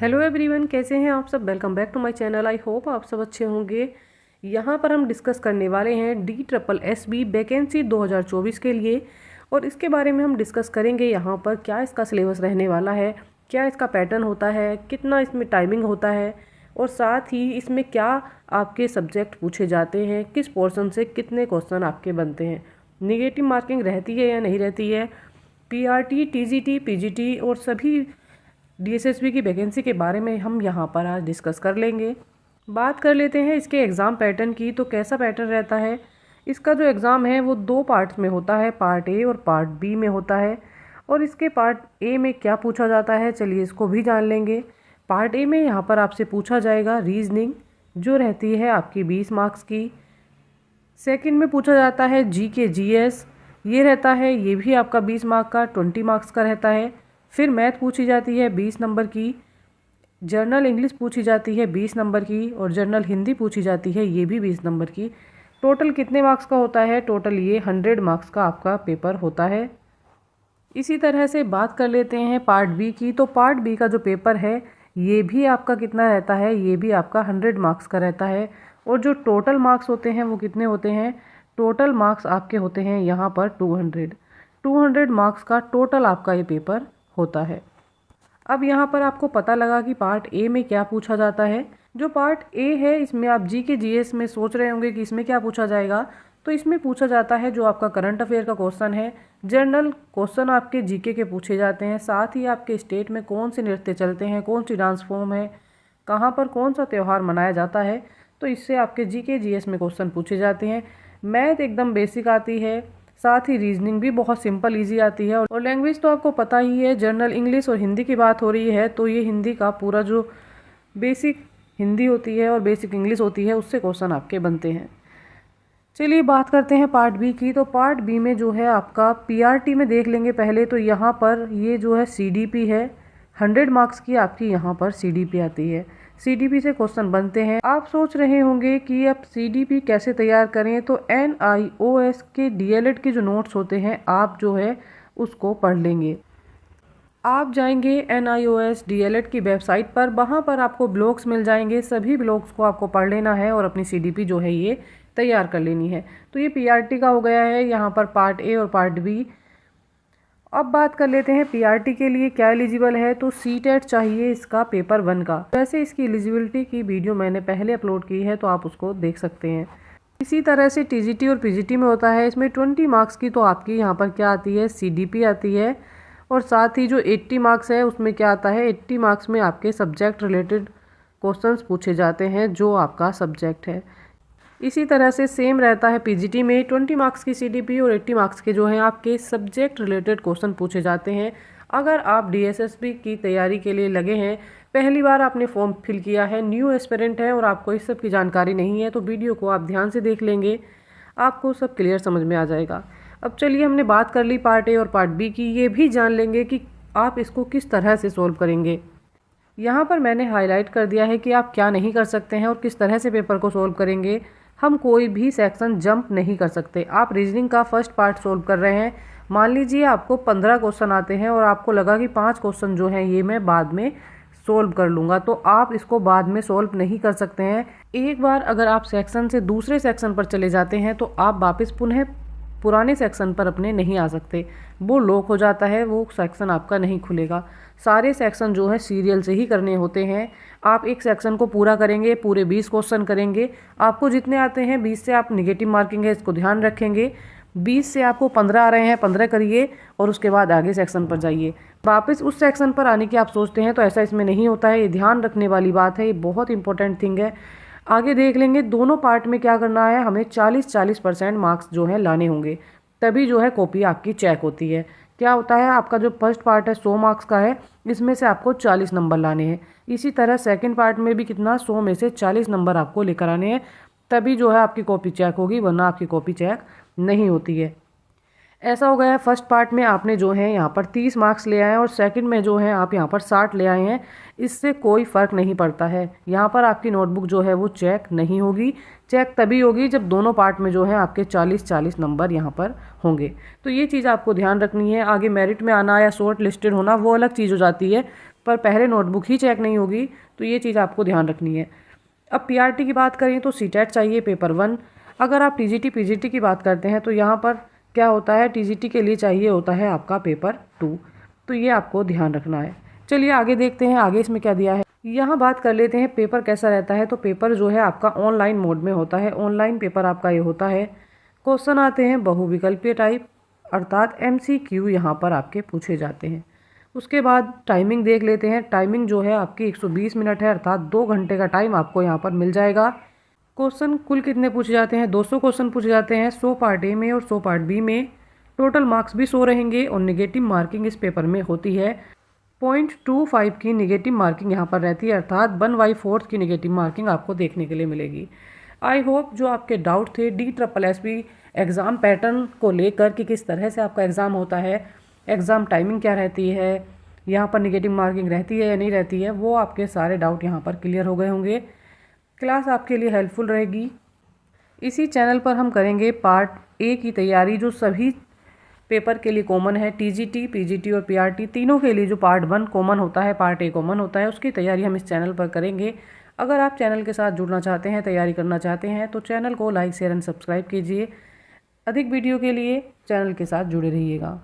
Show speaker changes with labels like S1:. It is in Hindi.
S1: हेलो एवरीवन, कैसे हैं आप सब। Welcome back to my channel. I hope आप सब अच्छे होंगे। यहाँ पर हम डिस्कस करने वाले हैं DSSB वैकेंसी 2024 के लिए, और इसके बारे में हम डिस्कस करेंगे यहाँ पर क्या इसका सिलेबस रहने वाला है, क्या इसका पैटर्न होता है, कितना इसमें टाइमिंग होता है, और साथ ही इसमें क्या आपके सब्जेक्ट पूछे जाते हैं, किस पोर्शन से कितने क्वेश्चन आपके बनते हैं, निगेटिव मार्किंग रहती है या नहीं रहती है, PRT, TGT, PGT और सभी DSSB की वैकेंसी के बारे में हम यहाँ पर आज डिस्कस कर लेंगे। बात कर लेते हैं इसके एग्ज़ाम पैटर्न की। तो कैसा पैटर्न रहता है इसका। जो एग्ज़ाम है वो 2 पार्ट्स में होता है, पार्ट ए और पार्ट बी में होता है। और इसके पार्ट ए में क्या पूछा जाता है, चलिए इसको भी जान लेंगे। पार्ट ए में यहाँ पर आपसे पूछा जाएगा रीजनिंग, जो रहती है आपकी 20 मार्क्स की। सेकंड में पूछा जाता है GK GS, ये रहता है, ये भी आपका 20 मार्क का 20 मार्क्स का रहता है। फिर मैथ पूछी जाती है 20 नंबर की, जर्नल इंग्लिश पूछी जाती है 20 नंबर की, और जर्नल हिंदी पूछी जाती है, ये भी 20 नंबर की। टोटल कितने मार्क्स का होता है, टोटल ये 100 मार्क्स का आपका पेपर होता है। इसी तरह से बात कर लेते हैं पार्ट बी की। तो पार्ट बी का जो पेपर है ये भी आपका कितना रहता है, ये भी आपका 100 मार्क्स का रहता है। और जो टोटल मार्क्स होते हैं वो कितने होते हैं, टोटल मार्क्स आपके होते हैं यहाँ पर 200 मार्क्स का टोटल आपका ये पेपर होता है। अब यहाँ पर आपको पता लगा कि पार्ट ए में क्या पूछा जाता है। जो पार्ट ए है इसमें आप GK GS में सोच रहे होंगे कि इसमें क्या पूछा जाएगा। तो इसमें पूछा जाता है जो आपका करंट अफेयर का क्वेश्चन है, जनरल क्वेश्चन आपके GK के पूछे जाते हैं। साथ ही आपके स्टेट में कौन से नृत्य चलते हैं, कौन सी डांस फॉर्म है, कहाँ पर कौन सा त्यौहार मनाया जाता है, तो इससे आपके GK GS में क्वेश्चन पूछे जाते हैं। मैथ एकदम बेसिक आती है, साथ ही रीजनिंग भी बहुत सिंपल इजी आती है। और लैंग्वेज तो आपको पता ही है, जर्नल इंग्लिश और हिंदी की बात हो रही है तो ये हिंदी का पूरा जो बेसिक हिंदी होती है और बेसिक इंग्लिश होती है उससे क्वेश्चन आपके बनते हैं। चलिए बात करते हैं पार्ट बी की। तो पार्ट बी में जो है आपका PRT में देख लेंगे पहले। तो यहाँ पर ये जो है CDP है, 100 मार्क्स की आपकी यहाँ पर CDP आती है। CDP से क्वेश्चन बनते हैं। आप सोच रहे होंगे कि अब CDP कैसे तैयार करें। तो NIOS के DLED के जो नोट्स होते हैं आप जो है उसको पढ़ लेंगे। आप जाएंगे NIOS DLED की वेबसाइट पर, वहाँ पर आपको ब्लॉग्स मिल जाएंगे। सभी ब्लॉग्स को आपको पढ़ लेना है और अपनी CDP जो है ये तैयार कर लेनी है। तो ये PRT का हो गया है यहाँ पर पार्ट ए और पार्ट बी। अब बात कर लेते हैं PRT के लिए क्या एलिजिबल है। तो CTET चाहिए इसका पेपर 1 का। वैसे इसकी एलिजिबिलिटी की वीडियो मैंने पहले अपलोड की है तो आप उसको देख सकते हैं। इसी तरह से TGT और PGT में होता है। इसमें 20 मार्क्स की तो आपकी यहाँ पर क्या आती है, CDP आती है। और साथ ही जो 80 मार्क्स है उसमें क्या आता है, 80 मार्क्स में आपके सब्जेक्ट रिलेटेड क्वेश्चंस पूछे जाते हैं जो आपका सब्जेक्ट है। इसी तरह से सेम रहता है PGT में, 20 मार्क्स की CDP और 80 मार्क्स के जो हैं आपके सब्जेक्ट रिलेटेड क्वेश्चन पूछे जाते हैं। अगर आप DSSB की तैयारी के लिए लगे हैं, पहली बार आपने फॉर्म फिल किया है, न्यू एस्पिरेंट है और आपको इस सब की जानकारी नहीं है, तो वीडियो को आप ध्यान से देख लेंगे, आपको सब क्लियर समझ में आ जाएगा। अब चलिए हमने बात कर ली पार्ट ए और पार्ट बी की, ये भी जान लेंगे कि आप इसको किस तरह से सोल्व करेंगे। यहाँ पर मैंने हाईलाइट कर दिया है कि आप क्या नहीं कर सकते हैं और किस तरह से पेपर को सोल्व करेंगे। हम कोई भी सेक्शन जंप नहीं कर सकते। आप रीजनिंग का फर्स्ट पार्ट सोल्व कर रहे हैं, मान लीजिए आपको 15 क्वेश्चन आते हैं और आपको लगा कि 5 क्वेश्चन जो हैं ये मैं बाद में सोल्व कर लूँगा, तो आप इसको बाद में सोल्व नहीं कर सकते हैं। एक बार अगर आप सेक्शन से दूसरे सेक्शन पर चले जाते हैं तो आप वापस पुनः पुराने सेक्शन पर अपने नहीं आ सकते, वो लॉक हो जाता है, वो सेक्शन आपका नहीं खुलेगा। सारे सेक्शन जो है सीरियल से ही करने होते हैं। आप एक सेक्शन को पूरा करेंगे, पूरे 20 क्वेश्चन करेंगे। आपको जितने आते हैं 20 से आप निगेटिव मार्किंग है इसको ध्यान रखेंगे। 20 से आपको 15 आ रहे हैं, 15 करिए और उसके बाद आगे सेक्शन पर जाइए। वापस उस सेक्शन पर आने की आप सोचते हैं तो ऐसा इसमें नहीं होता है, ये ध्यान रखने वाली बात है, ये बहुत इंपॉर्टेंट थिंग है। आगे देख लेंगे दोनों पार्ट में क्या करना है, हमें 40% मार्क्स जो है लाने होंगे, तभी जो है कॉपी आपकी चेक होती है। क्या होता है, आपका जो फर्स्ट पार्ट है 100 मार्क्स का है, इसमें से आपको 40 नंबर लाने हैं। इसी तरह सेकंड पार्ट में भी कितना, 100 में से 40 नंबर आपको लेकर आने हैं, तभी जो है आपकी कॉपी चेक होगी, वरना आपकी कॉपी चेक नहीं होती है। ऐसा हो गया है, फर्स्ट पार्ट में आपने जो है यहाँ पर 30 मार्क्स ले आए हैं और सेकंड में जो है आप यहाँ पर 60 ले आए हैं। इससे कोई फ़र्क नहीं पड़ता है, यहाँ पर आपकी नोटबुक जो है वो चेक नहीं होगी। चेक तभी होगी जब दोनों पार्ट में जो है आपके 40-40 नंबर यहाँ पर होंगे। तो ये चीज़ आपको ध्यान रखनी है। आगे मेरिट में आना या शॉर्ट लिस्टेड होना वो अलग चीज़ हो जाती है, पर पहले नोटबुक ही चेक नहीं होगी, तो ये चीज़ आपको ध्यान रखनी है। अब पीआरटी की बात करें तो सीटेट चाहिए पेपर 1। अगर आप टीजीटी पीजीटी की बात करते हैं तो यहाँ पर क्या होता है, टीजीटी के लिए चाहिए होता है आपका पेपर 2, तो ये आपको ध्यान रखना है। चलिए आगे देखते हैं आगे इसमें क्या दिया है। यहाँ बात कर लेते हैं पेपर कैसा रहता है। तो पेपर जो है आपका ऑनलाइन मोड में होता है। ऑनलाइन पेपर आपका ये होता है। क्वेश्चन आते हैं बहुविकल्पीय टाइप, अर्थात MCQ यहाँ पर आपके पूछे जाते हैं। उसके बाद टाइमिंग देख लेते हैं। टाइमिंग जो है आपकी 120 मिनट है, अर्थात 2 घंटे का टाइम आपको यहाँ पर मिल जाएगा। क्वेश्चन कुल कितने पूछे जाते हैं, 200 क्वेश्चन पूछे जाते हैं, 100 पार्ट ए में और 100 पार्ट बी में। टोटल मार्क्स भी 100 रहेंगे और नेगेटिव मार्किंग इस पेपर में होती है 0.25 की नेगेटिव मार्किंग यहाँ पर रहती है, अर्थात 1/4 की नेगेटिव मार्किंग आपको देखने के लिए मिलेगी। आई होप जो आपके डाउट थे DSSB एग्ज़ाम पैटर्न को लेकर कि किस तरह से आपका एग्ज़ाम होता है, एग्ज़ाम टाइमिंग क्या रहती है, यहाँ पर नेगेटिव मार्किंग रहती है या नहीं रहती है, वो आपके सारे डाउट यहाँ पर क्लियर हो गए होंगे। क्लास आपके लिए हेल्पफुल रहेगी। इसी चैनल पर हम करेंगे पार्ट ए की तैयारी, जो सभी पेपर के लिए कॉमन है। टीजीटी पीजीटी और पीआरटी तीनों के लिए जो पार्ट 1 कॉमन होता है, पार्ट ए कॉमन होता है, उसकी तैयारी हम इस चैनल पर करेंगे। अगर आप चैनल के साथ जुड़ना चाहते हैं, तैयारी करना चाहते हैं, तो चैनल को लाइक शेयर एंड सब्सक्राइब कीजिए। अधिक वीडियो के लिए चैनल के साथ जुड़े रहिएगा।